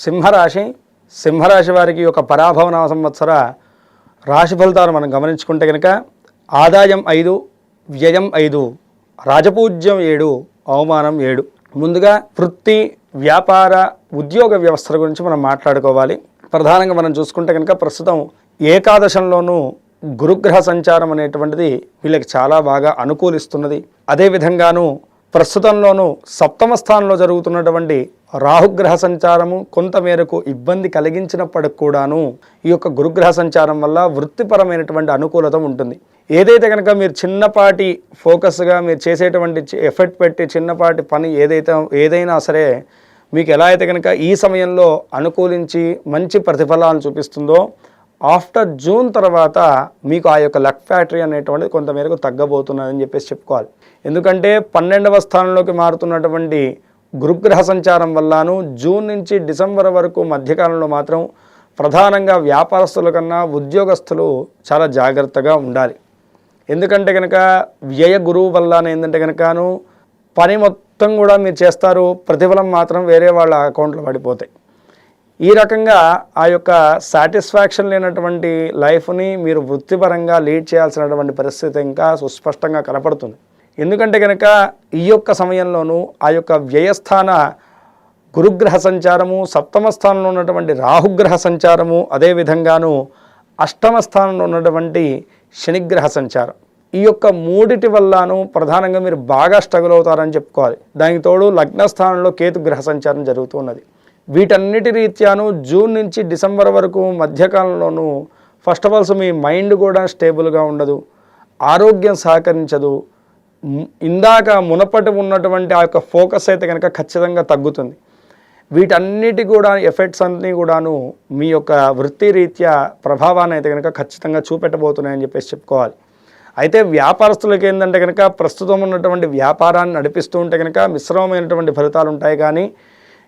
సింహరాశి సింహరాశి వారికి యొక్క పరాభవన సంవత్సర రాశి ఫలితాలు మనం గమనించుకుంటే కనుక ఆదాయం 5, వ్యయం 5, రాజపూజ్యం 7, అవమానం 7. ముందుగా వృత్తి, వ్యాపార, ఉద్యోగ వ్యవస్థల గురించి మనం మాట్లాడుకోవాలి. ప్రధానంగా మనం చూసుకుంటే కనుక ప్రస్తుతం ఏకాదశంలోనూ గురుగ్రహ సంచారం అనేటువంటిది వీళ్ళకి చాలా బాగా అనుకూలిస్తున్నది. అదేవిధంగాను ప్రస్తుతంలోనూ సప్తమ స్థానంలో జరుగుతున్నటువంటి రాహుగ్రహ సంచారము కొంతమేరకు ఇబ్బంది కలిగించినప్పటికి కూడాను ఈ యొక్క గురుగ్రహ సంచారం వల్ల వృత్తిపరమైనటువంటి అనుకూలత ఉంటుంది. ఏదైతే కనుక మీరు చిన్నపాటి ఫోకస్గా మీరు చేసేటువంటి ఎఫర్ట్ పెట్టి చిన్నపాటి పని ఏదైనా సరే మీకు ఎలా అయితే కనుక ఈ సమయంలో అనుకూలించి మంచి ప్రతిఫలాలను చూపిస్తుందో ఆఫ్టర్ జూన్ తర్వాత మీకు ఆ యొక్క లక్ ఫ్యాక్టరీ అనేటువంటిది కొంతమేరకు తగ్గబోతున్నదని చెప్పేసి చెప్పుకోవాలి. ఎందుకంటే 12వ స్థానంలోకి మారుతున్నటువంటి గురుగ్రహ సంచారం వల్లను జూన్ నుంచి డిసెంబర్ వరకు మధ్యకాలంలో మాత్రం ప్రధానంగా వ్యాపారస్తుల కన్నా ఉద్యోగస్తులు చాలా జాగ్రత్తగా ఉండాలి. ఎందుకంటే కనుక వ్యయ గురువు వల్ల ఏంటంటే కనుకను పని మొత్తం కూడా మీరు చేస్తారు, ప్రతిఫలం మాత్రం వేరే వాళ్ళ అకౌంట్లో పడిపోతాయి. ఈ రకంగా ఆ యొక్క సాటిస్ఫాక్షన్ లేనటువంటి లైఫ్ని మీరు వృత్తిపరంగా లీడ్ చేయాల్సినటువంటి పరిస్థితి ఇంకా సుస్పష్టంగా కనపడుతుంది. ఎందుకంటే కనుక ఈ యొక్క సమయంలోనూ ఆ యొక్క వ్యయస్థాన గురుగ్రహ సంచారము, సప్తమ స్థానంలో ఉన్నటువంటి రాహుగ్రహ సంచారము, అదేవిధంగాను అష్టమ స్థానంలో ఉన్నటువంటి శనిగ్రహ సంచారం, ఈ యొక్క మూడిటి వల్లను ప్రధానంగా మీరు బాగా స్ట్రగుల్ అవుతారని చెప్పుకోవాలి. దానికి తోడు లగ్నస్థానంలో కేతుగ్రహ సంచారం జరుగుతూ ఉన్నది. వీటన్నిటి రీత్యాను జూన్ నుంచి డిసెంబర్ వరకు మధ్యకాలంలోనూ ఫస్ట్ ఆఫ్ ఆల్స్ మీ మైండ్ కూడా స్టేబుల్గా ఉండదు, ఆరోగ్యం సహకరించదు. ఇందాక మునపటి ఉన్నటువంటి ఆ యొక్క ఫోకస్ అయితే కనుక ఖచ్చితంగా తగ్గుతుంది. వీటన్నిటి కూడా ఎఫెక్ట్స్ అన్నీ కూడాను మీ యొక్క వృత్తి రీత్యా ప్రభావాన్ని అయితే కనుక ఖచ్చితంగా చూపెట్టబోతున్నాయని చెప్పేసి చెప్పుకోవాలి. అయితే వ్యాపారస్తులకి ఏంటంటే కనుక ప్రస్తుతం ఉన్నటువంటి వ్యాపారాన్ని నడిపిస్తూ ఉంటే కనుక మిశ్రమమైనటువంటి ఫలితాలు ఉంటాయి. కానీ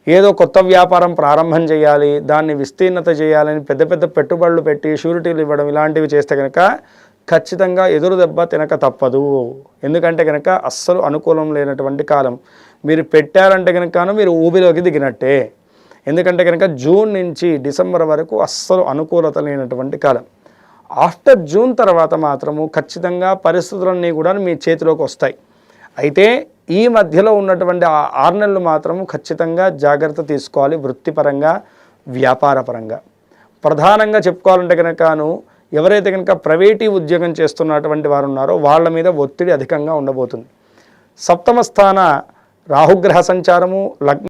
ఏదో కొత్త వ్యాపారం ప్రారంభం చేయాలి, దాన్ని విస్తీర్ణత చేయాలని పెద్ద పెద్ద పెట్టుబడులు పెట్టి షూరిటీలు ఇవ్వడం ఇలాంటివి చేస్తే కనుక ఖచ్చితంగా ఎదురు దెబ్బ తినక తప్పదు. ఎందుకంటే కనుక అస్సలు అనుకూలం లేనటువంటి కాలం. మీరు పెట్టారంటే కనుక మీరు ఊబిలోకి దిగినట్టే. ఎందుకంటే కనుక జూన్ నుంచి డిసెంబర్ వరకు అస్సలు అనుకూలత లేనటువంటి కాలం. ఆఫ్టర్ జూన్ తర్వాత మాత్రము ఖచ్చితంగా పరిస్థితులన్నీ కూడా మీ చేతిలోకి వస్తాయి. అయితే ఈ మధ్యలో ఉన్నటువంటి 6 నెలలు మాత్రము ఖచ్చితంగా జాగ్రత్త తీసుకోవాలి. వృత్తిపరంగా, వ్యాపారపరంగా ప్రధానంగా చెప్పుకోవాలంటే కనుకను ఎవరైతే కనుక ప్రైవేటీ ఉద్యోగం చేస్తున్నటువంటి వారు ఉన్నారో వాళ్ళ మీద ఒత్తిడి అధికంగా ఉండబోతుంది. సప్తమ స్థాన రాహుగ్రహ సంచారము, లగ్న